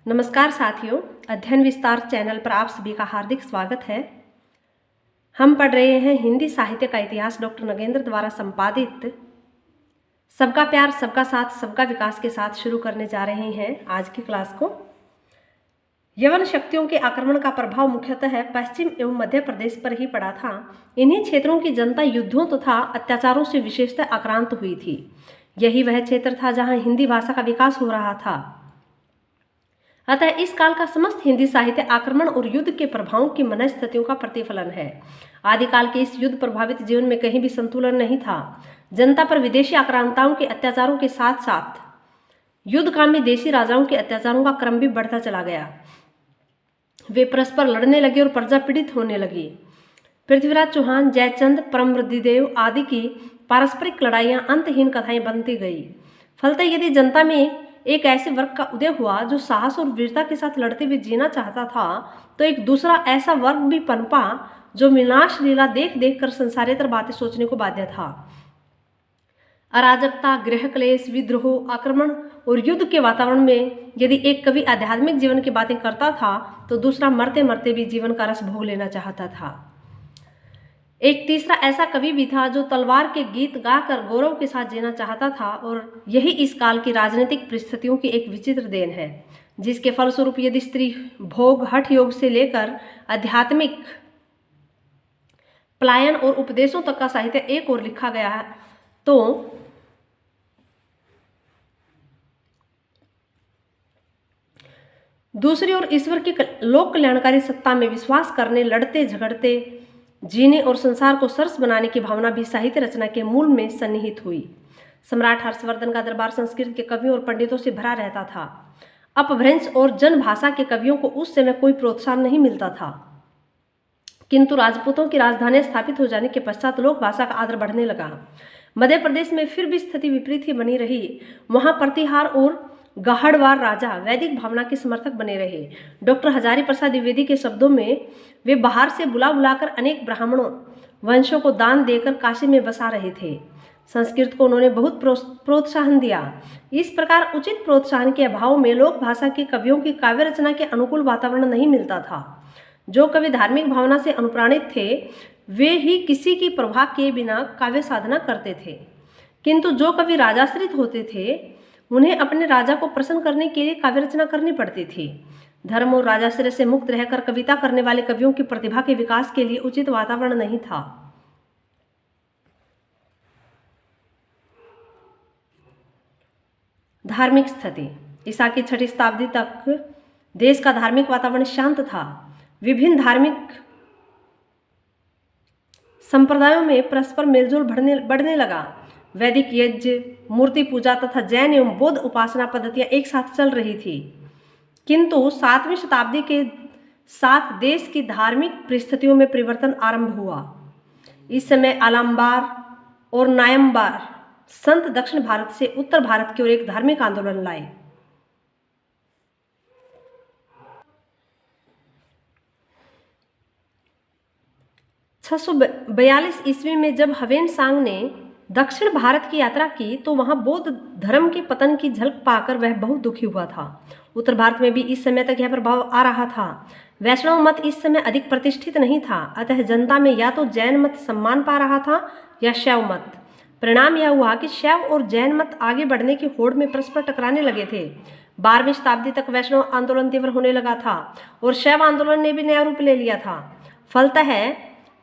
नमस्कार साथियों, अध्ययन विस्तार चैनल पर आप सभी का हार्दिक स्वागत है। हम पढ़ रहे हैं हिंदी साहित्य का इतिहास डॉक्टर नगेंद्र द्वारा संपादित सबका प्यार सबका साथ सबका विकास के साथ शुरू करने जा रहे हैं आज की क्लास को। यवन शक्तियों के आक्रमण का प्रभाव मुख्यतः पश्चिम एवं मध्य प्रदेश पर ही पड़ा था। इन्हीं क्षेत्रों की जनता युद्धों तथा अत्याचारों से विशेषतः आक्रांत हुई थी। यही वह क्षेत्र था जहाँ हिंदी भाषा का विकास हो रहा था। अतः इस काल का समस्त हिंदी साहित्य आक्रमण और युद्ध के प्रभावों की मनस्थितियों का प्रतिफलन है। आदिकाल के इस युद्ध प्रभावित जीवन में कहीं भी संतुलन नहीं था। जनता पर विदेशी आक्रांताओं के अत्याचारों के साथ साथ युद्धकामी देशी राजाओं के अत्याचारों का क्रम भी बढ़ता चला गया। वे परस्पर लड़ने लगे और प्रजा पीड़ित होने लगी। पृथ्वीराज चौहान, जयचंद, परमवृद्धिदेव आदि की पारस्परिक लड़ाइयां अंतहीन कथाएं बनती गई। फलतः यदि जनता में एक ऐसे वर्ग का उदय हुआ जो साहस और वीरता के साथ लड़ते हुए जीना चाहता था, तो एक दूसरा ऐसा वर्ग भी पनपा जो विनाश लीला देख देख कर संसारेतर बातें सोचने को बाध्य था। अराजकता, गृह क्लेश, विद्रोह, आक्रमण और युद्ध के वातावरण में यदि एक कवि आध्यात्मिक जीवन की बातें करता था, तो दूसरा मरते मरते भी जीवन का रस भोग लेना चाहता था। एक तीसरा ऐसा कवि भी था जो तलवार के गीत गाकर गौरव के साथ जीना चाहता था। और यही इस काल की राजनीतिक परिस्थितियों की एक विचित्र देन है, जिसके फलस्वरूप यदि स्त्री भोग, हठ योग से लेकर आध्यात्मिक पलायन और उपदेशों तक का साहित्य एक ओर लिखा गया है, तो दूसरी ओर ईश्वर की लोक कल्याणकारी सत्ता में विश्वास करने, लड़ते झगड़ते जीने और संसार को सरस बनाने की भावना भी साहित्य रचना के मूल में सन्निहित हुई। सम्राट हर्षवर्धन का दरबार संस्कृत के कवियों और पंडितों से भरा रहता था। अपभ्रंश और जनभाषा के कवियों को उस समय कोई प्रोत्साहन नहीं मिलता था, किंतु राजपूतों की राजधानी स्थापित हो जाने के पश्चात लोक भाषा का आदर बढ़ने लगा। मध्य प्रदेश में फिर भी स्थिति विपरीत ही बनी रही। वहां प्रतिहार और गाहड़वार राजा वैदिक भावना के समर्थक बने रहे। डॉक्टर हजारी प्रसाद द्विवेदी के शब्दों में, वे बाहर से बुला बुलाकर अनेक ब्राह्मणों वंशों को दान देकर काशी में बसा रहे थे। संस्कृत को उन्होंने बहुत प्रोत्साहन दिया। इस प्रकार उचित प्रोत्साहन के अभाव में लोक भाषा के कवियों की काव्य रचना के अनुकूल वातावरण नहीं मिलता था। जो कवि धार्मिक भावना से अनुप्राणित थे, वे ही किसी की प्रभाव किए बिना काव्य साधना करते थे, किंतु जो कवि राजाश्रित होते थे, उन्हें अपने राजा को प्रसन्न करने के लिए काव्य रचना करनी पड़ती थी। धर्म और राजाश्रय से मुक्त रहकर कविता करने वाले कवियों की प्रतिभा के विकास के लिए उचित वातावरण नहीं था। धार्मिक स्थिति। ईसा की 6वीं शताब्दी तक देश का धार्मिक वातावरण शांत था। विभिन्न धार्मिक संप्रदायों में परस्पर मेलजोल बढ़ने लगा। वैदिक यज्ञ, मूर्ति पूजा तथा जैन एवं बौद्ध उपासना पद्धतियां एक साथ चल रही थी। किंतु 7वीं शताब्दी के साथ देश की धार्मिक परिस्थितियों में परिवर्तन आरंभ हुआ। इस समय आलमबार और नायमबार संत दक्षिण भारत से उत्तर भारत की ओर एक धार्मिक आंदोलन लाए। सौ 42 ईस्वी में जब हवेन सांग ने दक्षिण भारत की यात्रा की, तो वहां बौद्ध धर्म के पतन की झलक पाकर वह बहुत दुखी हुआ था। उत्तर भारत में भी इस समय तक यह प्रभाव आ रहा था। वैष्णव मत इस समय अधिक प्रतिष्ठित नहीं था, अतः जनता में या तो जैन मत सम्मान पा रहा था या शैव मत। परिणाम यह हुआ कि शैव और जैन मत आगे बढ़ने की होड़ में परस्पर टकराने लगे थे। 12वीं शताब्दी तक वैष्णव आंदोलन तीव्र होने लगा था और शैव आंदोलन ने भी नया रूप ले लिया था। फलतः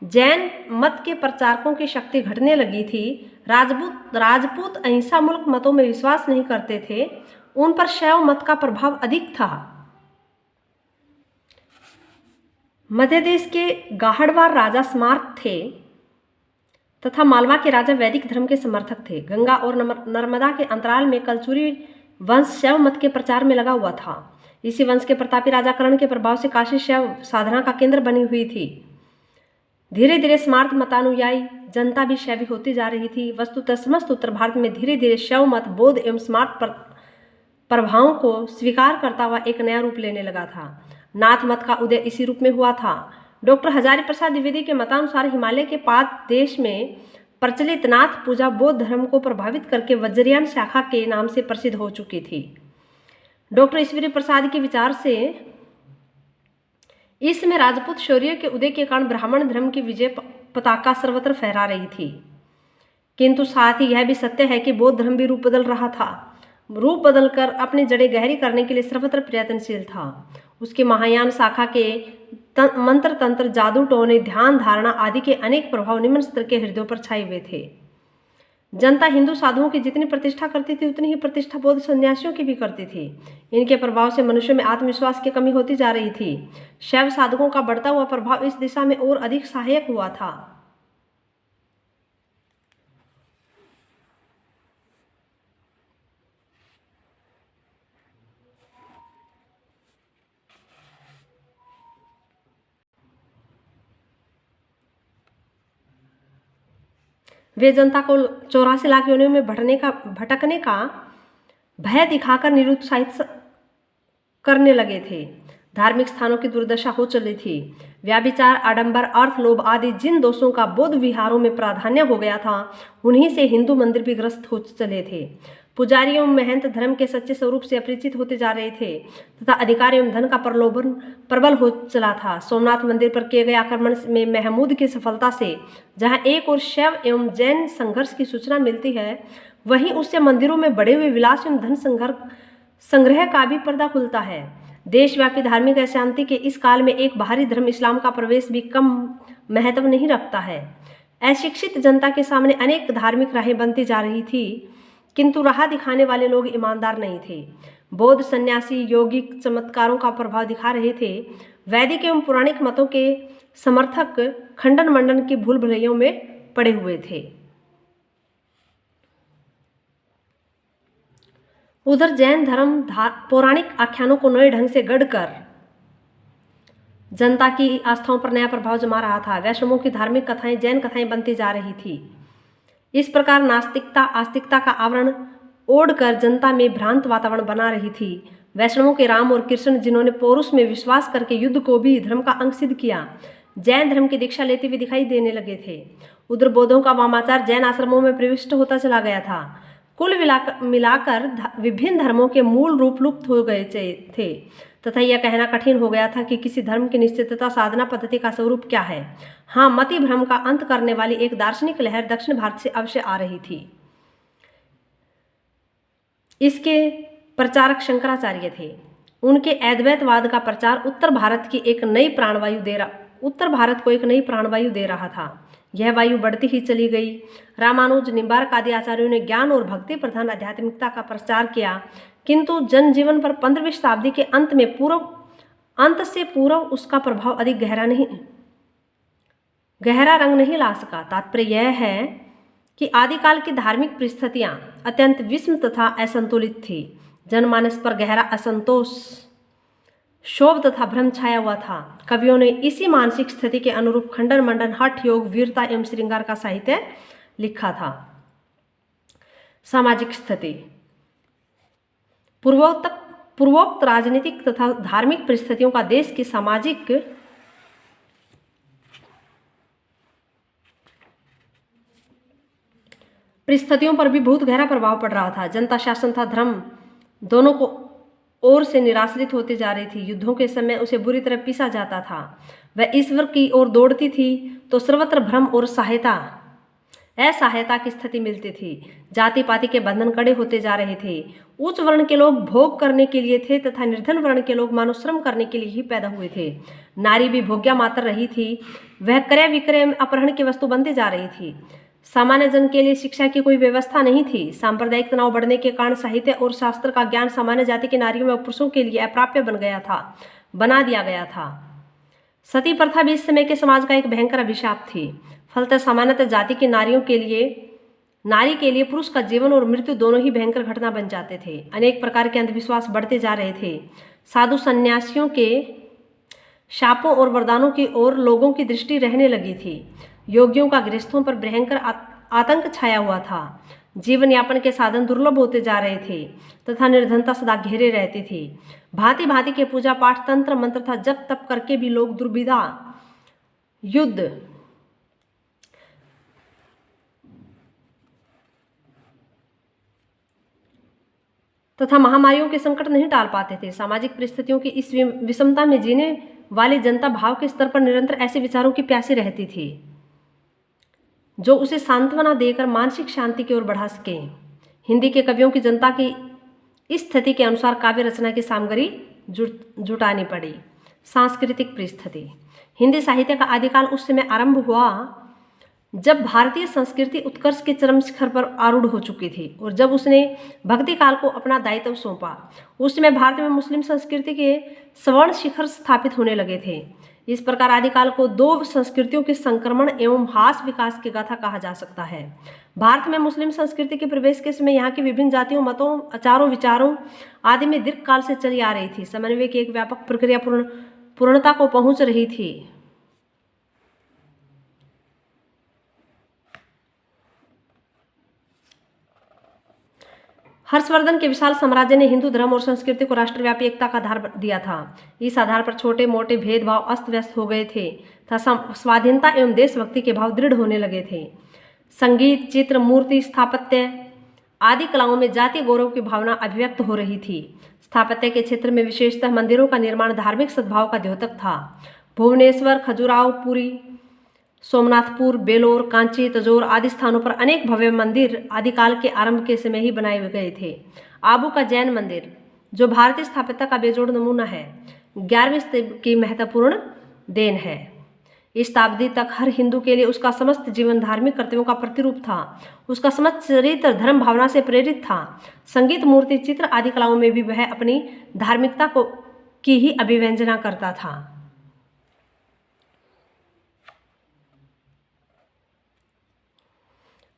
जैन मत के प्रचारकों की शक्ति घटने लगी थी। राजपूत अहिंसा मूलक मतों में विश्वास नहीं करते थे, उन पर शैव मत का प्रभाव अधिक था। मध्य देश के गाहड़वार राजा स्मार्त थे तथा मालवा के राजा वैदिक धर्म के समर्थक थे। गंगा और नर्मदा के अंतराल में कलचुरी वंश शैव मत के प्रचार में लगा हुआ था। इसी वंश के प्रतापी राजा कर्ण के प्रभाव से काशी शैव साधना का केंद्र बनी हुई थी। धीरे धीरे स्मार्त मतानुयायी जनता भी शैवी होती जा रही थी। वस्तुतः समस्त उत्तर भारत में धीरे धीरे शैव मत बौद्ध एवं स्मार्त प्रभावों को स्वीकार करता हुआ एक नया रूप लेने लगा था। नाथ मत का उदय इसी रूप में हुआ था। डॉक्टर हजारी प्रसाद द्विवेदी के मतानुसार हिमालय के पाद देश में प्रचलित नाथ पूजा बौद्ध धर्म को प्रभावित करके वज्रयान शाखा के नाम से प्रसिद्ध हो चुकी थी। डॉक्टर ईश्वरी प्रसाद के विचार से इसमें राजपूत शौर्य के उदय के कारण ब्राह्मण धर्म की विजय पताका सर्वत्र फहरा रही थी, किंतु साथ ही यह भी सत्य है कि बौद्ध धर्म भी रूप बदल रहा था, रूप बदलकर अपनी जड़ें गहरी करने के लिए सर्वत्र प्रयत्नशील था। उसके महायान शाखा के मंत्र तंत्र, जादू टोने, ध्यान धारणा आदि के अनेक प्रभाव निम्न स्तर के हृदयों पर छाए हुए थे। जनता हिंदू साधुओं की जितनी प्रतिष्ठा करती थी उतनी ही प्रतिष्ठा बौद्ध सन्यासियों की भी करती थी। इनके प्रभाव से मनुष्य में आत्मविश्वास की कमी होती जा रही थी। शैव साधकों का बढ़ता हुआ प्रभाव इस दिशा में और अधिक सहायक हुआ था। वे जनता को 84 लाख योनियों में भटकने का भय दिखाकर निरुत्साहित करने लगे थे। धार्मिक स्थानों की दुर्दशा हो चली थी। व्याभिचार, आडंबर, अर्थ, लोभ आदि जिन दोषों का बौद्ध विहारों में प्राधान्य हो गया था, उन्हीं से हिंदू मंदिर भी ग्रस्त हो चले थे। पुजारी एवं महंत धर्म के सच्चे स्वरूप से अपरिचित होते जा रहे थे तथा अधिकार एवं धन का प्रलोभन प्रबल हो चला था। सोमनाथ मंदिर पर किए गए आक्रमण में महमूद की सफलता से जहां एक और शैव एवं जैन संघर्ष की सूचना मिलती है, वहीं उससे मंदिरों में बढ़े हुए विलास एवं धन संग्रह का भी पर्दा खुलता है। देशव्यापी धार्मिक अशांति के इस काल में एक बाहरी धर्म इस्लाम का प्रवेश भी कम महत्व नहीं रखता है। अशिक्षित जनता के सामने अनेक धार्मिक राहें बनती जा रही थी, किंतु राह दिखाने वाले लोग ईमानदार नहीं थे। बौद्ध सन्यासी यौगिक चमत्कारों का प्रभाव दिखा रहे थे। वैदिक एवं पौराणिक मतों के समर्थक खंडन मंडन की भूल भुलैयों में पड़े हुए थे। उधर जैन धर्म पौराणिक आख्यानों को नए ढंग से गढ़कर जनता की आस्थाओं पर नया प्रभाव जमा रहा था। वैष्णवों की धार्मिक कथाएं जैन कथाएं बनती जा रही थी। इस प्रकार नास्तिकता आस्तिकता का आवरण ओढ़कर जनता में भ्रांत वातावरण बना रही थी। वैष्णवों के राम और कृष्ण, जिन्होंने पौरुष में विश्वास करके युद्ध को भी धर्म का अंग सिद्ध किया, जैन धर्म की दीक्षा लेते हुए दिखाई देने लगे थे। उधर बौद्धों का वामाचार जैन आश्रमों में प्रविष्ट होता चला गया था। कुल मिलाकर विभिन्न धर्मों के मूल रूप लुप्त हो गए थे तथा यह कहना कठिन हो गया था कि किसी धर्म की निश्चितता साधना पद्धति का स्वरूप क्या है। हाँ, मति भ्रम का अंत करने वाली एक दार्शनिक लहर दक्षिण भारत से अवश्य आ रही थी। इसके प्रचारक शंकराचार्य थे। उनके अद्वैतवाद का प्रचार उत्तर भारत को एक नई प्राणवायु दे रहा था। यह वायु बढ़ती ही चली गई। रामानुज, निम्बार्क आदि आचार्यों ने ज्ञान और भक्ति प्रधान आध्यात्मिकता का प्रचार किया, किंतु जनजीवन पर 15वीं शताब्दी के अंत से पूर्व उसका प्रभाव अधिक गहरा रंग नहीं ला सका। तात्पर्य यह है कि आदिकाल की धार्मिक परिस्थितियां अत्यंत विषम तथा असंतुलित थी। जनमानस पर गहरा असंतोष, शोभ तथा भ्रम छाया हुआ था। कवियों ने इसी मानसिक स्थिति के अनुरूप खंडन मंडन, हठ योग, वीरता एवं श्रृंगार का साहित्य लिखा था। सामाजिक स्थिति पूर्वोक्त राजनीतिक तथा धार्मिक परिस्थितियों का देश की सामाजिक परिस्थितियों पर भी बहुत गहरा प्रभाव पड़ रहा था। जनता, शासन तथा धर्म दोनों को ओर से निराश्रित होती जा रही थी। युद्धों के समय उसे बुरी तरह पीसा जाता था। वह ईश्वर की ओर दौड़ती थी तो सर्वत्र भ्रम और असहायता की स्थिति मिलती थी। जाति पाति के बंधन कड़े होते जा रहे थे। उच्च वर्ण के लोग भोग करने के लिए थे तथा निर्धन वर्ण के लोग मानव श्रम करने के लिए ही पैदा हुए थे। नारी भी भोग्या मात्र रही थी। वह क्रय विक्रय में अपहरण की वस्तु बनती जा रही थी। सामान्य जन के लिए शिक्षा की कोई व्यवस्था नहीं थी। सांप्रदायिक तनाव बढ़ने के कारण साहित्य और शास्त्र का ज्ञान सामान्य जाति की नारियों व पुरुषों के लिए अप्राप्य बना दिया गया था। सती प्रथा भी इस समय के समाज का एक भयंकर अभिशाप थी। फलतः सामान्यतः जाति की नारी के लिए पुरुष का जीवन और मृत्यु दोनों ही भयंकर घटना बन जाते थे। अनेक प्रकार के अंधविश्वास बढ़ते जा रहे थे। साधु सन्यासियों के शापों और वरदानों की ओर लोगों की दृष्टि रहने लगी थी। योगियों का गृहस्थों पर भयंकर आतंक छाया हुआ था। जीवन यापन के साधन दुर्लभ होते जा रहे थे तथा निर्धनता सदा घेरे रहती थी। भांति भांति के पूजा पाठ, तंत्र मंत्र तथा जप तप करके भी लोग दुर्विधा युद्ध तथा महामारियों के संकट नहीं टाल पाते थे। सामाजिक परिस्थितियों की इस विषमता में जीने वाली जनता भाव के स्तर पर निरंतर ऐसे विचारों की प्यासी रहती थी जो उसे सांत्वना देकर मानसिक शांति की ओर बढ़ा सके। हिंदी के कवियों की जनता की इस स्थिति के अनुसार काव्य रचना की सामग्री जुटानी पड़ी। सांस्कृतिक परिस्थिति। हिंदी साहित्य का आदिकाल उस समय आरंभ हुआ जब भारतीय संस्कृति उत्कर्ष के चरम शिखर पर आरूढ़ हो चुकी थी और जब उसने भक्ति काल को अपना दायित्व सौंपा। उस समय भारत में मुस्लिम संस्कृति के स्वर्ण शिखर स्थापित होने लगे थे। इस प्रकार आदिकाल को दो संस्कृतियों के संक्रमण एवं हास विकास की गाथा कहा जा सकता है। भारत में मुस्लिम संस्कृति के प्रवेश के समय यहाँ की विभिन्न जातियों, मतों, आचारों, विचारों आदि में दीर्घ काल से चली आ रही थी समन्वय की एक व्यापक प्रक्रिया पूर्णता को पहुंच रही थी। हर्षवर्धन के विशाल साम्राज्य ने हिंदू धर्म और संस्कृति को राष्ट्रव्यापी एकता का आधार दिया था। इस आधार पर छोटे मोटे भेदभाव अस्त व्यस्त हो गए थे तथा स्वाधीनता एवं देशभक्ति के भाव दृढ़ होने लगे थे। संगीत, चित्र, मूर्ति, स्थापत्य आदि कलाओं में जातीय गौरव की भावना अभिव्यक्त हो रही थी। स्थापत्य के क्षेत्र में विशेषतः मंदिरों का निर्माण धार्मिक सद्भाव का द्योतक था। भुवनेश्वर, खजुराहो, पुरी, सोमनाथपुर, बेलोर, कांची, तंजौर आदि स्थानों पर अनेक भव्य मंदिर आदिकाल के आरंभ के समय ही बनाए गए थे। आबू का जैन मंदिर, जो भारतीय स्थापत्य का बेजोड़ नमूना है, 11वीं सदी की महत्वपूर्ण देन है। इस शताब्दी तक हर हिंदू के लिए उसका समस्त जीवन धार्मिक कर्तव्यों का प्रतिरूप था। उसका समस्त चरित्र धर्म भावना से प्रेरित था। संगीत, मूर्ति, चित्र आदि कलाओं में भी वह अपनी धार्मिकता की ही अभिव्यंजना करता था।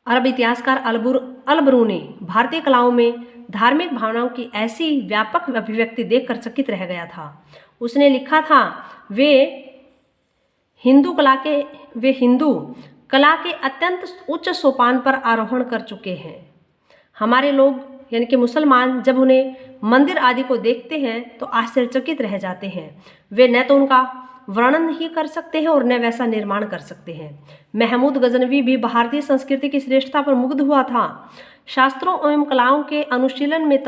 अरब इतिहासकार अलबरूनी भारतीय कलाओं में धार्मिक भावनाओं की ऐसी व्यापक अभिव्यक्ति देखकर चकित रह गया था। उसने लिखा था, वे हिंदू कला के अत्यंत उच्च सोपान पर आरोहण कर चुके हैं। हमारे लोग यानी कि मुसलमान जब उन्हें मंदिर आदि को देखते हैं तो आश्चर्यचकित रह जाते हैं। वे न तो उनका वर्णन ही कर सकते हैं और न वैसा निर्माण कर सकते हैं। महमूद गजनवी भी भारतीय संस्कृति की श्रेष्ठता पर मुग्ध हुआ था। शास्त्रों एवं कलाओं के अनुशीलन में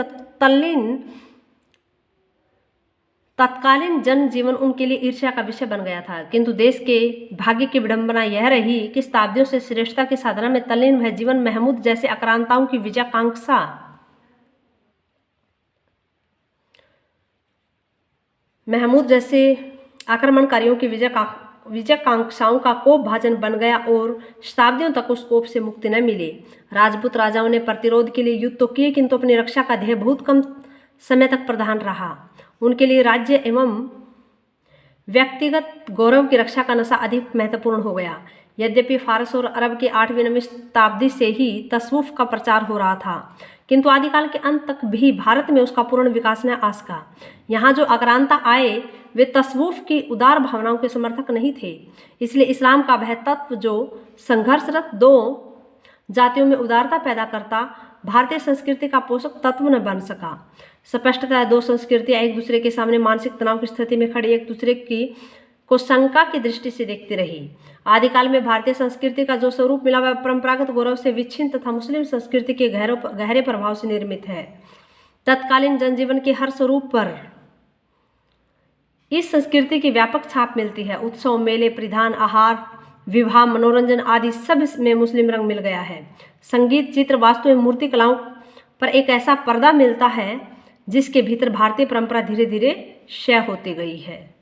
तत्कालीन जन जीवन उनके लिए ईर्ष्या का विषय बन गया था। किंतु देश के भाग्य की विडंबना यह रही कि शताब्दियों से श्रेष्ठता की साधना में तल्लीन वह जीवन महमूद जैसे आक्रांताओं की विजयाकांक्षा महमूद जैसे आक्रमणकारियों की विजयाकांक्षाओं का कोप भाजन बन गया और शताब्दियों तक उस कोप से मुक्ति न मिली। राजपूत राजाओं ने प्रतिरोध के लिए युद्ध तो किए, किंतु अपनी रक्षा का ध्येय बहुत कम समय तक प्रधान रहा। उनके लिए राज्य एवं व्यक्तिगत गौरव की रक्षा का नशा अधिक महत्वपूर्ण हो गया। यद्यपि फारस और अरब की 8वीं-9वीं शताब्दी से ही तसव्वुफ का प्रचार हो रहा था, किंतु आदिकाल के अंत तक भी भारत में उसका पूर्ण विकास न आ सका। यहाँ जो आक्रांता आए वे तसव्वुफ की उदार भावनाओं के समर्थक नहीं थे, इसलिए इस्लाम का वह तत्व जो संघर्षरत दो जातियों में उदारता पैदा करता भारतीय संस्कृति का पोषक तत्व न बन सका। स्पष्टतः दो संस्कृतियाँ एक दूसरे के सामने मानसिक तनाव की स्थिति में खड़ी एक दूसरे को शंका की दृष्टि से देखती रही। आदिकाल में भारतीय संस्कृति का जो स्वरूप मिला वह परंपरागत गौरव से विच्छिन्न तथा मुस्लिम संस्कृति के गहरे प्रभाव से निर्मित है। तत्कालीन जनजीवन के हर स्वरूप पर इस संस्कृति की व्यापक छाप मिलती है। उत्सव, मेले, परिधान, आहार, विवाह, मनोरंजन आदि सब में मुस्लिम रंग मिल गया है। संगीत, चित्र, वास्तु एवं मूर्ति कलाओं पर एक ऐसा पर्दा मिलता है जिसके भीतर भारतीय परंपरा धीरे धीरे क्षय होती गई है।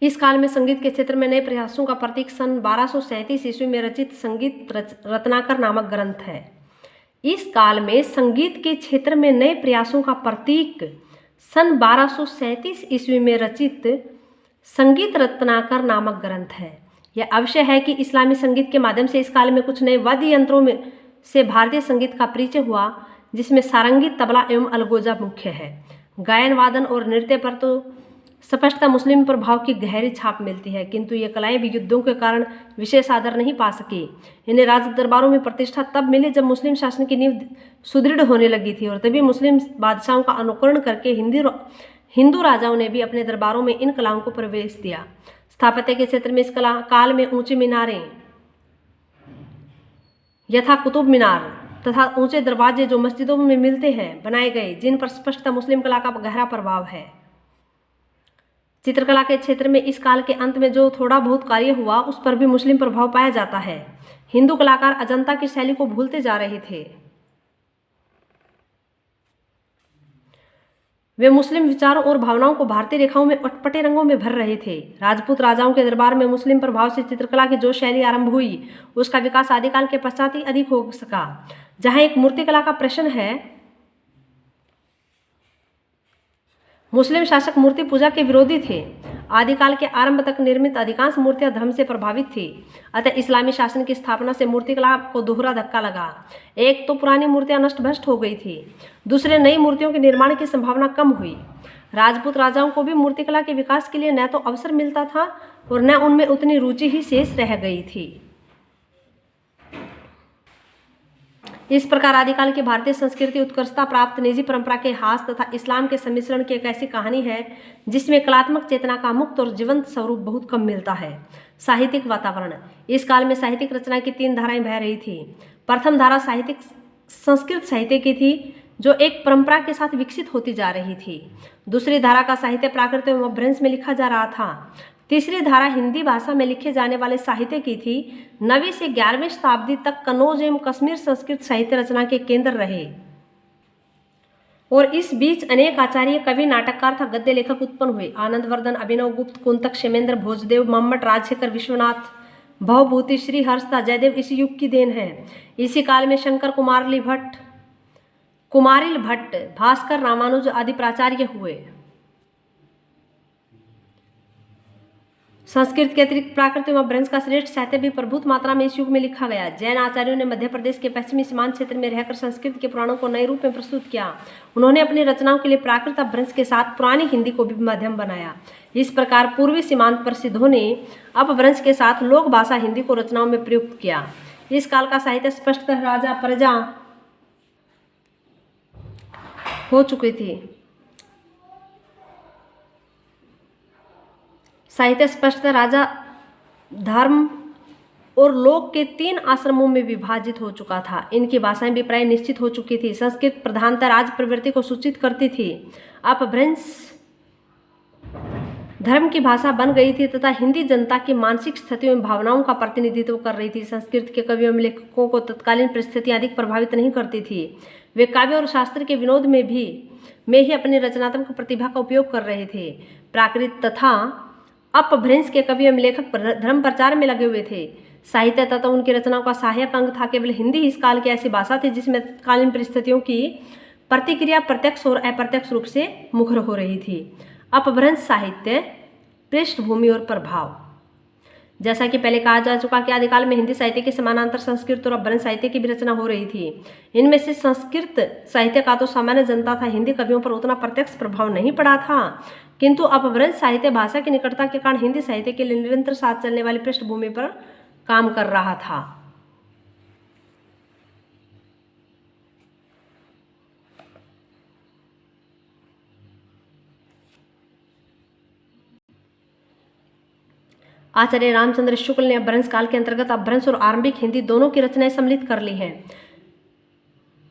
इस काल में संगीत के क्षेत्र में नए प्रयासों का प्रतीक सन 1237 ईस्वी में रचित संगीत रत्नाकर नामक ग्रंथ है। इस काल में संगीत के क्षेत्र में नए प्रयासों का प्रतीक सन 1237 ईस्वी में रचित संगीत रत्नाकर नामक ग्रंथ है। यह अवश्य है कि इस्लामी संगीत के माध्यम से इस काल में कुछ नए वाद्य यंत्रों में से भारतीय संगीत का परिचय हुआ, जिसमें सारंगी, तबला एवं अलगोजा मुख्य है। गायन, वादन और नृत्य पर तो स्पष्टतः मुस्लिम प्रभाव की गहरी छाप मिलती है, किंतु ये कलाएं भी युद्धों के कारण विशेष आदर नहीं पा सकी। इन्हें राज दरबारों में प्रतिष्ठा तब मिली जब मुस्लिम शासन की नींव सुदृढ़ होने लगी थी और तभी मुस्लिम बादशाहों का अनुकरण करके हिंदू राजाओं ने भी अपने दरबारों में इन कलाओं को प्रवेश दिया। स्थापत्य के क्षेत्र में इस काल में ऊंची मीनारें यथा कुतुब मीनार, तथा ऊंचे दरवाजे जो मस्जिदों में मिलते हैं बनाए गए, जिन पर स्पष्टतः मुस्लिम कला का गहरा प्रभाव है। चित्रकला के क्षेत्र में इस काल के अंत में जो थोड़ा बहुत कार्य हुआ उस पर भी मुस्लिम प्रभाव पाया जाता है। हिंदू कलाकार अजंता की शैली को भूलते जा रहे थे। वे मुस्लिम विचारों और भावनाओं को भारतीय रेखाओं में अटपटे रंगों में भर रहे थे। राजपूत राजाओं के दरबार में मुस्लिम प्रभाव से चित्रकला की जो शैली आरंभ हुई उसका विकास आदिकाल के पश्चात ही अधिक हो सका। जहां एक मूर्तिकला का प्रश्न है, मुस्लिम शासक मूर्ति पूजा के विरोधी थे। आदिकाल के आरंभ तक निर्मित अधिकांश मूर्तियां धर्म से प्रभावित थी। अतः इस्लामी शासन की स्थापना से मूर्तिकला को दोहरा धक्का लगा। एक तो पुरानी मूर्तियां नष्ट भ्रष्ट हो गई थी, दूसरे नई मूर्तियों के निर्माण की संभावना कम हुई। राजपूत राजाओं को भी मूर्तिकला के विकास के लिए न तो अवसर मिलता था और न उनमें उतनी रुचि ही शेष रह गई थी। इस प्रकार आदिकाल की भारतीय संस्कृति उत्कर्षता प्राप्त निजी परंपरा के हास तथा इस्लाम के सम्मिश्रण की एक ऐसी कहानी है जिसमें कलात्मक चेतना का मुक्त और जीवंत स्वरूप बहुत कम मिलता है। साहित्यिक वातावरण। इस काल में साहित्यिक रचना की 3 धाराएं बह रही थी। प्रथम धारा साहित्यिक संस्कृत साहित्य की थी जो एक परंपरा के साथ विकसित होती जा रही थी। दूसरी धारा का साहित्य प्राकृत एवं अपभ्रंश में लिखा जा रहा था। तीसरी धारा हिंदी भाषा में लिखे जाने वाले साहित्य की थी। 9वीं से 11वीं शताब्दी तक कन्नौज एवं कश्मीर संस्कृत साहित्य रचना के केंद्र रहे और इस बीच अनेक आचार्य, कवि, नाटककार तथा गद्य लेखक उत्पन्न हुए। आनंदवर्धन, अभिनव गुप्त, कुंतक, क्षेमेंद्र, भोजदेव, मम्मट, राजशेखर, विश्वनाथ, भवभूति, श्री हर्ष तथा जयदेव इसी युग की देन है। इसी काल में शंकर, कुमारिल भट्ट, भास्कर, रामानुज आदि प्राचार्य हुए। संस्कृत के अतिरिक्त प्राकृत एवं अपभ्रंश का श्रेष्ठ साहित्य भी प्रभुत मात्रा में इस युग में लिखा गया। जैन आचार्यों ने मध्य प्रदेश के पश्चिमी सीमांत क्षेत्र में रहकर संस्कृत के पुराणों को नए रूप में प्रस्तुत किया। उन्होंने अपनी रचनाओं के लिए प्राकृत अपभ्रंश के साथ पुरानी हिंदी को भी माध्यम बनाया। इस प्रकार पूर्वी सीमांत प्रसिद्धों ने अपभ्रंश के साथ लोक भाषा हिंदी को रचनाओं में प्रयुक्त किया। इस काल का साहित्य स्पष्टतः राजा प्रजा हो चुकी थी। साहित्य स्पष्टतः राजा, धर्म और लोक के 3 आश्रमों में विभाजित हो चुका था। इनकी भाषाएं भी प्राय निश्चित हो चुकी थी। संस्कृत प्रधानतः राज प्रवृत्ति को सूचित करती थी। अपभ्रंश धर्म की भाषा बन गई थी तथा हिंदी जनता की मानसिक स्थितियों एवं भावनाओं का प्रतिनिधित्व कर रही थी। संस्कृत के कवियों एवं लेखकों को तत्कालीन परिस्थितियां अधिक प्रभावित नहीं करती थी। वे काव्य और शास्त्र के विनोद में ही अपनी रचनात्मक प्रतिभा का उपयोग कर रहे थे। प्राकृत तथा अपभ्रंश के कवि एवं लेखक धर्म प्रचार में लगे हुए थे। साहित्य तथा उनकी रचनाओं का सहायक अंग था। केवल हिंदी इस काल की ऐसी भाषा थी जिसमें तत्कालीन परिस्थितियों की प्रतिक्रिया प्रत्यक्ष और अप्रत्यक्ष रूप से मुखर हो रही थी। अपभ्रंश साहित्य, पृष्ठभूमि और प्रभाव। जैसा कि पहले कहा जा चुका कि आदिकाल में हिंदी साहित्य के समानांतर संस्कृत और अपभ्रंश साहित्य की भी रचना हो रही थी। इनमें से संस्कृत साहित्य का तो सामान्य जनता था, हिंदी कवियों पर उतना प्रत्यक्ष प्रभाव नहीं पड़ा था, किंतु अपभ्रंश साहित्य भाषा की निकटता के कारण हिंदी साहित्य के लिए निरंतर साथ चलने वाली पृष्ठभूमि पर काम कर रहा था। आचार्य रामचंद्र शुक्ल ने अपभ्रंश काल के अंतर्गत अपभ्रंश और आरंभिक हिंदी दोनों की रचनाएं सम्मिलित कर ली हैं,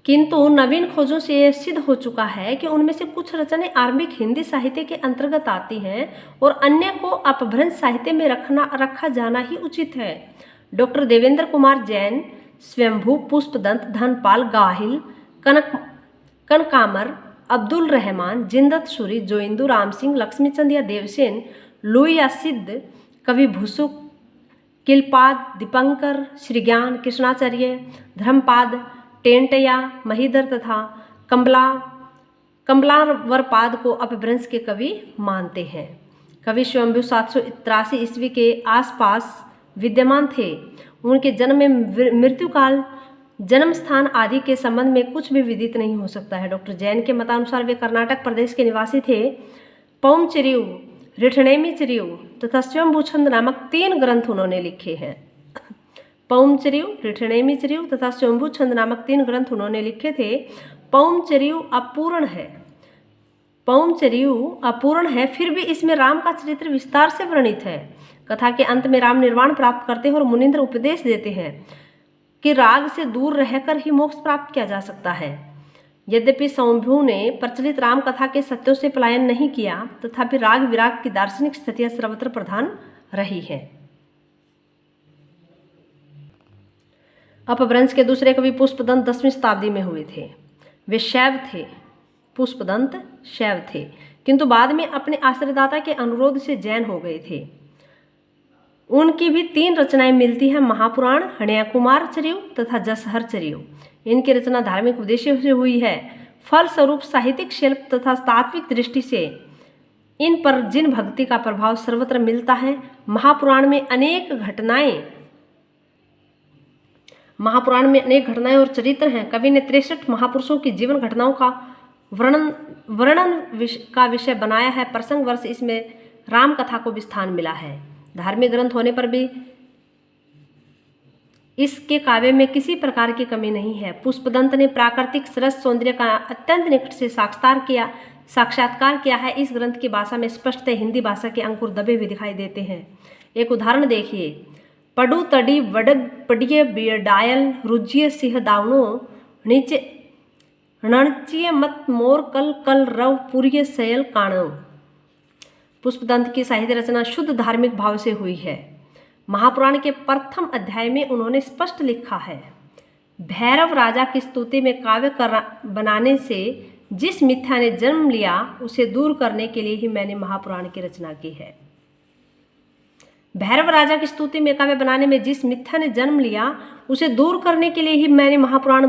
किंतु नवीन खोजों से यह सिद्ध हो चुका है कि उनमें से कुछ रचनाएं आरंभिक हिंदी साहित्य के अंतर्गत आती हैं और अन्य को अपभ्रंश साहित्य में रखा जाना ही उचित है। डॉक्टर देवेंद्र कुमार जैन, स्वयंभू, पुष्पदंत, धनपाल, गाहिल, कनकामर, अब्दुल रहमान, जिंदत सूरी, जोइंदू, राम सिंह, लक्ष्मीचंद या देवसेन, लुईया सिद्ध, कवि भुसुक, किलपाद, दीपंकर, श्रीज्ञान, कृष्णाचार्य, धर्मपाद, टेंटया, महीधर तथा कमलावरपाद को अपभ्रंश के कवि मानते हैं। कवि स्वयंभू 783 ईस्वी के आसपास विद्यमान थे। उनके जन्म में मृत्यु काल, जन्म स्थान आदि के संबंध में कुछ भी विदित नहीं हो सकता है। डॉक्टर जैन के मतानुसार वे कर्नाटक प्रदेश के निवासी थे। पौमचरियु, रिठणेमीचरियु तथा स्वयंभूछंद नामक 3 ग्रंथ उन्होंने लिखे हैं। पौमचरियु, रिठणेमीचरियु तथा स्वयंभूछंद नामक 3 ग्रंथ उन्होंने लिखे थे। पौमचरियु अपूर्ण है, फिर भी इसमें राम का चरित्र विस्तार से वर्णित है। कथा के अंत में राम निर्वाण प्राप्त करते हैं और मुनिंद्र उपदेश देते हैं कि राग से दूर रहकर ही मोक्ष प्राप्त किया जा सकता है। यद्यपि स्वयंभू ने प्रचलित राम कथा के सत्यों से पलायन नहीं किया, तथापि राग विराग की दार्शनिक स्थितियां सर्वत्र प्रधान रही है। अपभ्रंश के दूसरे कवि पुष्पदंत 10वीं शताब्दी में हुए थे। वे शैव थे, पुष्पदंत शैव थे, किंतु बाद में अपने आश्रयदाता के अनुरोध से जैन हो गए थे। उनकी भी 3 रचनाएं मिलती हैं, महापुराण, हणयाकुमार चरियो तथा जसहर चरियो। इनकी रचना धार्मिक उद्देश्य से हुई है। फलस्वरूप साहित्यिक शिल्प तथा तात्विक दृष्टि से इन पर जिन भक्ति का प्रभाव सर्वत्र मिलता है। महापुराण में अनेक घटनाएं और चरित्र हैं। कवि ने 63 महापुरुषों की जीवन घटनाओं का वर्णन का विषय बनाया है। प्रसंग वर्ष इसमें राम कथा को भी स्थान मिला है। धार्मिक ग्रंथ होने पर भी इसके काव्य में किसी प्रकार की कमी नहीं है। पुष्पदंत ने प्राकृतिक सरस सौंदर्य का अत्यंत निकट से साक्षात्कार किया है। इस ग्रंथ की भाषा में स्पष्टतः हिंदी भाषा के अंकुर दबे हुए दिखाई देते हैं। एक उदाहरण देखिए। पडु तड़ी वडग पडिय बियडायल रुज्य सिंह दावणो नीचे रणचिय मत मोर कल कल रव पुर्य सयल काणो। पुष्पदंत की साहित्य रचना शुद्ध धार्मिक भाव से हुई है। महापुराण के प्रथम अध्याय में उन्होंने स्पष्ट लिखा है, भैरव राजा की स्तुति में काव्य बनाने से जिस मिथ्या ने जन्म लिया उसे दूर करने के लिए ही मैंने महापुराण की रचना की है। भैरव राजा की स्तुति में काव्य बनाने में जिस मिथ्या ने जन्म लिया उसे दूर करने के लिए ही मैंने महापुराण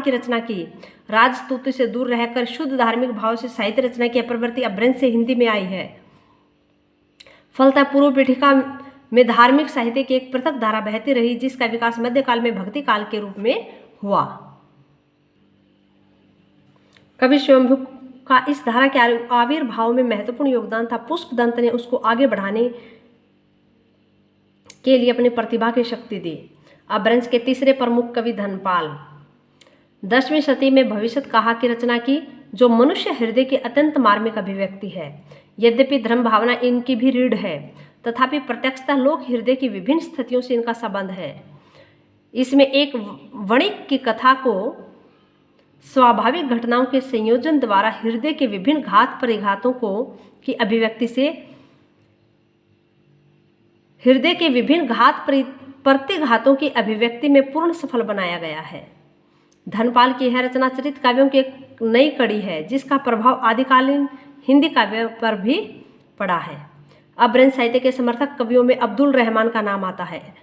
की रचना की। राज स्तुति से दूर रहकर शुद्ध धार्मिक भाव से साहित्य रचना की प्रवृत्ति अपभ्रंश से हिंदी में आई है। फलतः पूर्व पीठिका में धार्मिक साहित्य की एक पृथक धारा बहती रही, जिसका विकास मध्यकाल में भक्ति काल के रूप में हुआ। कवि स्वयंभू का इस धारा के आविर्भाव में महत्वपूर्ण योगदान था। पुष्पदंत ने उसको आगे बढ़ाने के लिए अपनी प्रतिभा की शक्ति दी। अपभ्रंश के तीसरे प्रमुख कवि धनपाल 10वीं शती में भविष्यत कहा की रचना की, जो मनुष्य हृदय की अत्यंत मार्मिक अभिव्यक्ति है। यद्यपि धर्म भावना इनकी भी रीढ़ है, तथापि प्रत्यक्षतः लोक हृदय की विभिन्न स्थितियों से इनका संबंध है। इसमें एक वणिक की कथा को स्वाभाविक घटनाओं के संयोजन द्वारा हृदय के विभिन्न घात परिघातों की अभिव्यक्ति से हृदय के विभिन्न प्रतिघातों की अभिव्यक्ति में पूर्ण सफल बनाया गया है। धनपाल की यह रचना चरित काव्यों की एक नई कड़ी है, जिसका प्रभाव आदिकालीन हिंदी काव्य पर भी पड़ा है। अपभ्रंश साहित्य के समर्थक कवियों में अब्दुल रहमान का नाम आता है,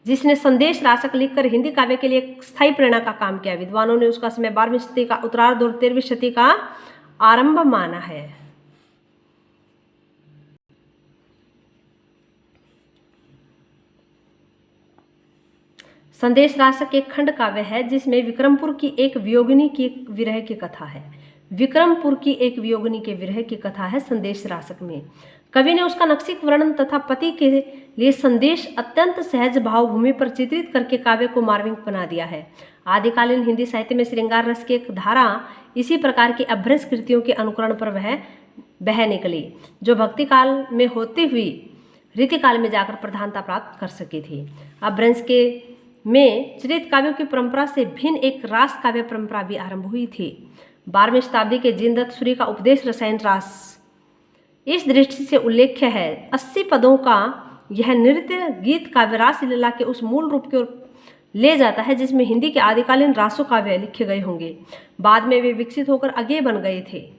जिसने संदेश रासक लिखकर हिंदी काव्य के लिए एक स्थायी प्रेरणा का काम किया। विद्वानों ने उसका समय 12वीं शती का उत्तरार्ध और 13वीं शती का आरंभ माना है। संदेश रासक एक खंड काव्य है, जिसमें विक्रमपुर की एक वियोगिनी की विरह की कथा है। विक्रमपुर की एक वियोगिनी के विरह की कथा है संदेश रासक में। कवि ने उसका नक्सिक वर्णन तथा पति के लिए संदेश अत्यंत सहज भावभूमि पर चित्रित करके काव्य को मार्मिक बना दिया है। आदिकालीन हिंदी साहित्य में श्रृंगार रस की एक धारा इसी प्रकार की अपभ्रंश कृतियों के अनुकरण पर बह निकली, जो भक्ति काल में होती हुई रीतिकाल में जाकर प्रधानता प्राप्त कर सकी थी। अपभ्रंश में चरित काव्यों की परंपरा से भिन्न एक रास काव्य परंपरा भी आरंभ हुई थी। 12वीं शताब्दी के जीनदत्त सूरी का उपदेश रसायन रास इस दृष्टि से उल्लेख्य है। 80 पदों का यह नृत्य गीत काव्य रास लीला के उस मूल रूप की ओर ले जाता है, जिसमें हिंदी के आदिकालीन रासो काव्य लिखे गए होंगे। बाद में वे विकसित होकर आगे बन गए थे।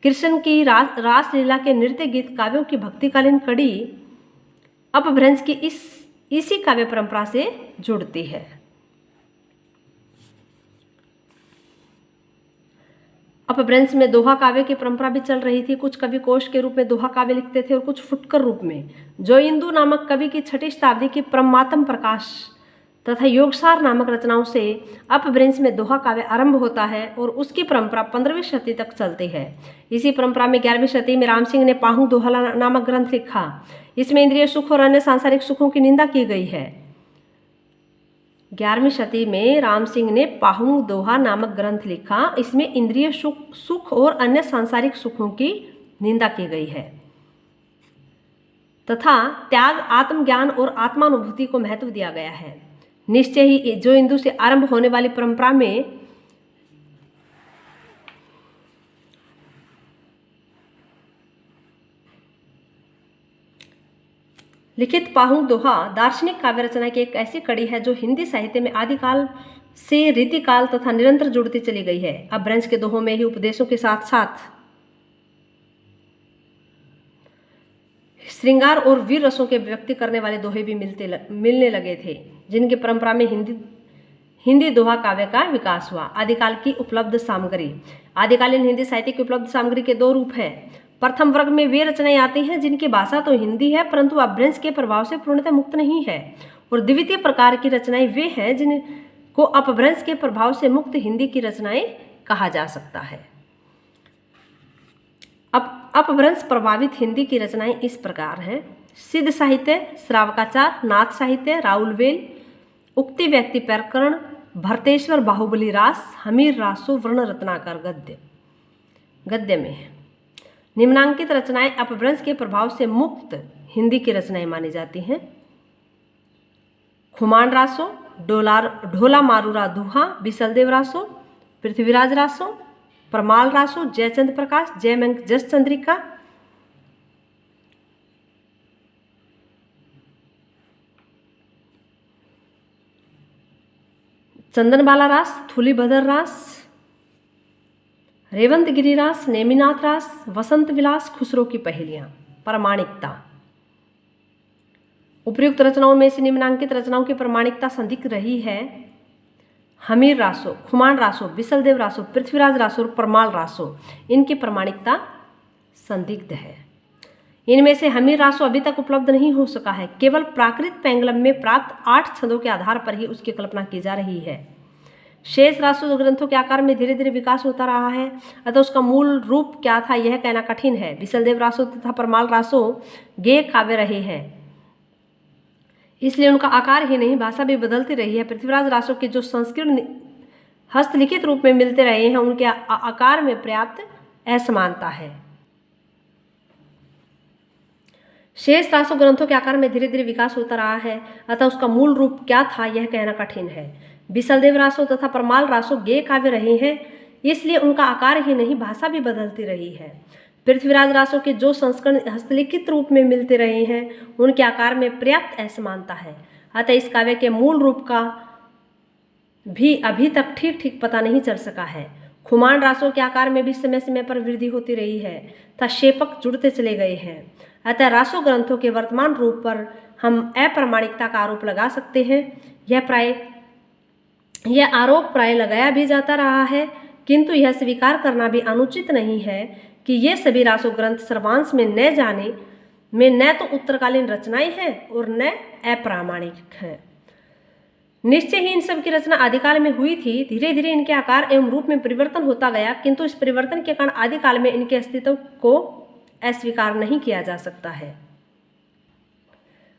कृष्ण की रास लीला के नृत्य गीत काव्यों की भक्तिकालीन कड़ी अपभ्रंश की इसी काव्य परंपरा से जुड़ती है। अपभ्रंश में दोहा काव्य की परंपरा भी चल रही थी। कुछ कवि कोश के रूप में दोहा काव्य लिखते थे और कुछ फुटकर रूप में। जोइंदु नामक कवि की 6ठी शताब्दी की परमात्म प्रकाश तथा योगसार नामक रचनाओं से अपभ्रंश में दोहा काव्य आरंभ होता है और उसकी परंपरा 15वीं शती तक चलती है। इसी परंपरा में 11वीं शती में राम सिंह ने पाहु दोहा नामक ग्रंथ लिखा। इसमें इंद्रिय सुख और अन्य सांसारिक सुखों की निंदा की गई है। 11वीं शती में राम सिंह ने पाहु दोहा नामक ग्रंथ लिखा। इसमें इंद्रिय सुख और अन्य सांसारिक सुखों की निंदा की गई है तथा त्याग, आत्मज्ञान और आत्मानुभूति को महत्व दिया गया है। निश्चय ही जो हिंदू से आरंभ होने वाली परंपरा में लिखित पाहु दोहा दार्शनिक काव्य रचना की एक ऐसी कड़ी है जो हिंदी साहित्य में आदिकाल से रीतिकाल तथा निरंतर जुड़ती चली गई है। अपभ्रंश के दोहों में ही उपदेशों के साथ साथ श्रृंगार और वीर रसों के व्यक्त करने वाले दोहे भी मिलने लगे थे, जिनकी परंपरा में हिंदी दोहा काव्य का विकास हुआ। आदिकाल की उपलब्ध सामग्री। आदिकालीन हिंदी साहित्य की उपलब्ध सामग्री के दो रूप हैं। प्रथम वर्ग में वे रचनाएं आती हैं जिनकी भाषा तो हिंदी है परंतु अपभ्रंश के प्रभाव से पूर्णतः मुक्त नहीं है, और द्वितीय प्रकार की रचनाएं वे हैं जिनको अपभ्रंश के प्रभाव से मुक्त हिंदी की रचनाएं कहा जा सकता है। अब अपभ्रंश प्रभावित हिंदी की रचनाएं इस प्रकार हैं: सिद्ध साहित्य, श्रावकाचार, नाथ साहित्य, राउलवेल, उक्ति व्यक्ति प्रकरण, भरतेश्वर बाहुबली रास, हमीर रासो, वर्ण रत्नाकर गद्य में है। निम्नांकित रचनाएं अपभ्रंश के प्रभाव से मुक्त हिंदी की रचनाएं मानी जाती हैं: खुमान रासो, ढोला मारूरा दुहा, बिसलदेव रासो, पृथ्वीराज रासो, परमाल रासो, जयचंद प्रकाश, जयमंक जस चंद्रिका, चंदनबाला रास, थूलीभद्र रास, रेवंत गिरी रास, नेमिनाथ रास, वसंत विलास, खुसरो की पहेलियां। प्रामाणिकता। उपर्युक्त रचनाओं में से निम्नांकित रचनाओं की प्रामाणिकता संदिग्ध रही है: हमीर रासो, खुमान रासो, बिसलदेव रासो, पृथ्वीराज रासो और परमाल रासो। इनकी प्रामाणिकता संदिग्ध है। इनमें से हमीर रासो अभी तक उपलब्ध नहीं हो सका है। केवल प्राकृत पेंगलम में प्राप्त 8 छंदों के आधार पर ही उसकी कल्पना की जा रही है। शेष रासो ग्रंथों के आकार में धीरे धीरे विकास होता रहा है, अतः उसका मूल रूप क्या था यह कहना कठिन है। बिसलदेव रासो तथा परमाल रासो गेय काव्य रहे हैं, इसलिए उनका आकार ही नहीं भाषा भी बदलती रही है। पृथ्वीराज रासो के जो संस्कृत हस्तलिखित रूप में मिलते रहे हैं उनके आकार में पर्याप्त असमानता है। शेष रासो ग्रंथों के आकार में धीरे धीरे विकास होता रहा है, अतः उसका मूल रूप क्या था यह कहना कठिन है। बिसलदेव रासो तथा परमाल रासो गेय काव्य रहे हैं, इसलिए उनका आकार ही नहीं भाषा भी बदलती रही है। पृथ्वीराज रासो के जो संस्करण हस्तलिखित रूप में मिलते रहे हैं उनके आकार में पर्याप्त असमानता है, अतः इस काव्य के मूल रूप का भी अभी तक ठीक ठीक पता नहीं चल सका है। खुमान रासो के आकार में भी समय समय पर वृद्धि होती रही है तथा शेपक जुड़ते चले गए हैं, अतः रासो ग्रंथों के वर्तमान रूप पर हम अप्रामाणिकता का आरोप लगा सकते हैं। यह आरोप प्राय लगाया भी जाता रहा है, किंतु यह स्वीकार करना भी अनुचित नहीं है कि ये सभी रासो ग्रंथ सर्वांश में न तो उत्तरकालीन रचनाएं हैं और न अप्रामाणिक हैं। निश्चय ही इन सब की रचना आदिकाल में हुई थी। धीरे धीरे इनके आकार एवं रूप में परिवर्तन होता गया, किंतु इस परिवर्तन के कारण आदिकाल में इनके अस्तित्व को अस्वीकार नहीं किया जा सकता है।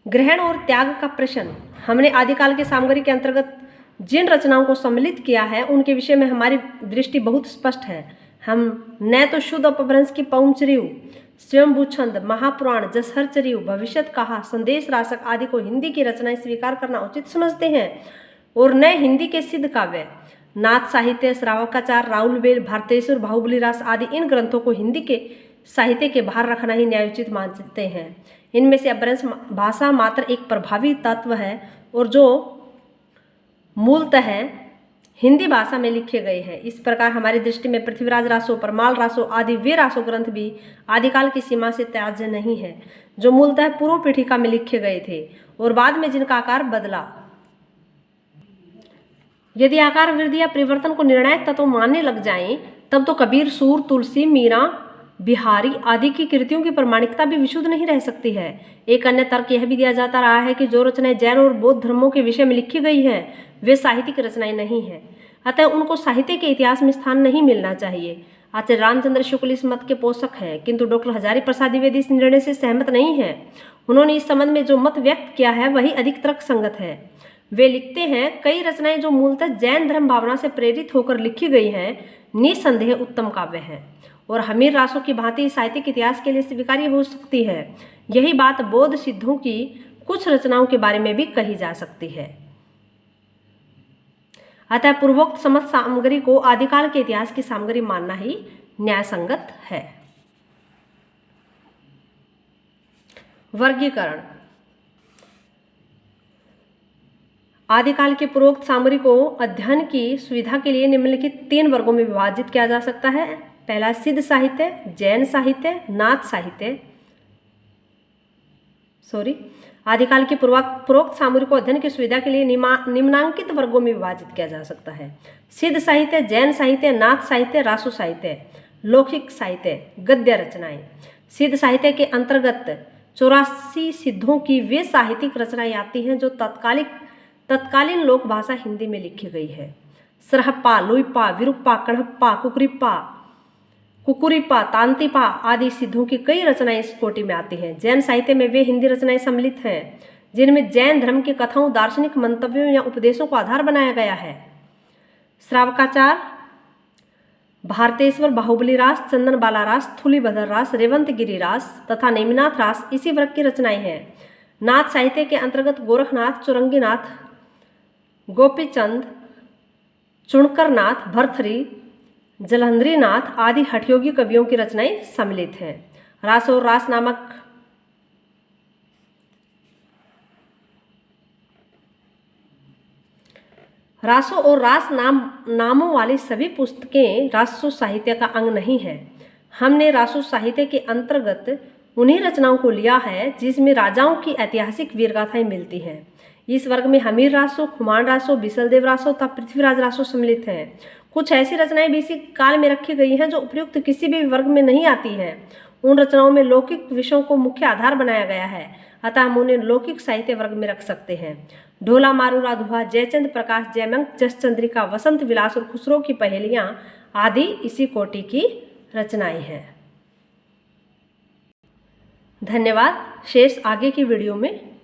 ग्रहण और त्याग का प्रश्न। हमने आदिकाल के सामग्री के अंतर्गत जिन रचनाओं को सम्मिलित किया है उनके विषय में हमारी दृष्टि बहुत स्पष्ट है। हम न तो शुद्ध अपभ्रंश की पौंचरियु, स्वयंभू छंद, महापुराण, जसहरचरियु, भविष्यत कहा, संदेश रासक आदि को हिंदी की रचनाएं स्वीकार करना उचित समझते हैं और न हिंदी के सिद्ध काव्य, नाथ साहित्य, श्रावकाचार, राउलवेल, भारतेश्वर, बाहुबली रास आदि इन ग्रंथों को हिंदी के साहित्य के बाहर रखना ही न्यायोचित मानते हैं। इनमें से अपभ्रंश भाषा मात्र एक प्रभावी तत्व है और जो मूलतः हिंदी भाषा में लिखे गए हैं। इस प्रकार हमारी दृष्टि में पृथ्वीराज रासो, परमाल रासो आदि वे रासो ग्रंथ भी आदिकाल की सीमा से त्याज्य नहीं है, जो मूलतः पूर्व पीठिका में लिखे गए थे और बाद में जिनका आकार बदला। यदि आकार वृद्धि या परिवर्तन को निर्णायक तत्व मानने लग जाएं, तब तो कबीर, सूर, तुलसी, मीरा, बिहारी आदि की कृतियों की प्रामाणिकता भी विशुद्ध नहीं रह सकती है। एक अन्य तर्क यह भी दिया जाता रहा है कि जो रचनाएं जैन और बौद्ध धर्मों के विषय में लिखी गई हैं वे साहित्यिक रचनाएं नहीं हैं, अतः उनको साहित्य के इतिहास में स्थान नहीं मिलना चाहिए। आचार्य रामचंद्र शुक्ल इस मत के पोषक हैं, किंतु डॉक्टर हजारी प्रसाद द्विवेदी इस निर्णय से सहमत नहीं है। उन्होंने इस संबंध में जो मत व्यक्त किया है वही अधिक तर्कसंगत है। वे लिखते हैं, कई रचनाएं जो मूलतः जैन धर्म भावना से प्रेरित होकर लिखी गई हैं निसंदेह उत्तम काव्य हैं और हमीर रासों की भांति साहित्यिक इतिहास के लिए स्वीकार्य हो सकती है। यही बात बौद्ध सिद्धों की कुछ रचनाओं के बारे में भी कही जा सकती है। अतः पूर्वोक्त समस्त सामग्री को आदिकाल के इतिहास की सामग्री मानना ही न्यायसंगत है। वर्गीकरण। आदिकाल के पूर्वोक्त सामग्री को अध्ययन की सुविधा के लिए निम्नलिखित 3 वर्गों में विभाजित किया जा सकता है। पहला सिद्ध साहित्य, जैन साहित्य, नाथ साहित्य। आदिकाल की पूर्वोक्त सामग्री को अध्ययन की सुविधा के लिए निम्नांकित वर्गों में विभाजित किया जा सकता है। सिद्ध साहित्य, जैन साहित्य, नाथ साहित्य, रासो साहित्य। लौकिक साहित्य, गद्य रचनाएं। सिद्ध साहित्य के अंतर्गत 84 सिद्धों की वे साहित्यिक रचनाएं आती हैं जो तत्कालीन लोक भाषा हिंदी में लिखी गई है। सरहप्पा, लुइप्पा, विरूप्पा, कण्हप्पा, कुकुरिप्पा, तांतिप्पा आदि सिद्धों की कई रचनाएं इस कोटि में आती हैं। जैन साहित्य में वे हिंदी रचनाएं सम्मिलित हैं जिनमें जैन धर्म की कथाओं, दार्शनिक मंतव्यों या उपदेशों को आधार बनाया गया है। श्रावकाचार, भारतेश्वर, बाहुबली रास, चंदन बाला रास, थूलिभद्र रास, रेवंत गिरी रास तथा नेमिनाथ रास इसी वर्ग की रचनाएं हैं। नाथ साहित्य के अंतर्गत गोरखनाथ, चुरंगीनाथ, गोपीचंद, चुणकरनाथ, भरथरी, जलंधरीनाथ आदि हठयोगी कवियों की रचनाएं सम्मिलित हैं। रास और रास नामों वाली सभी पुस्तकें रासो साहित्य का अंग नहीं है। हमने रासो साहित्य के अंतर्गत उन्हीं रचनाओं को लिया है जिसमें राजाओं की ऐतिहासिक वीरगाथाएं मिलती हैं। इस वर्ग में हमीर रासो, खुमान रासो, बिसलदेव रासो तथा पृथ्वीराज रासो सम्मिलित हैं। कुछ ऐसी रचनाएं भी इसी काल में रखी गई हैं जो उपयुक्त किसी भी वर्ग में नहीं आती हैं। उन रचनाओं में लौकिक विषयों को मुख्य आधार बनाया गया है, अतः हम उन्हें लौकिक साहित्य वर्ग में रख सकते हैं। ढोला मारू राधुआ, जयचंद प्रकाश, जयमंक, जसचंद्रिका, वसंत विलास और खुसरो की पहेलियां आदि इसी कोटि की रचनाएं हैं। धन्यवाद। शेष आगे की वीडियो में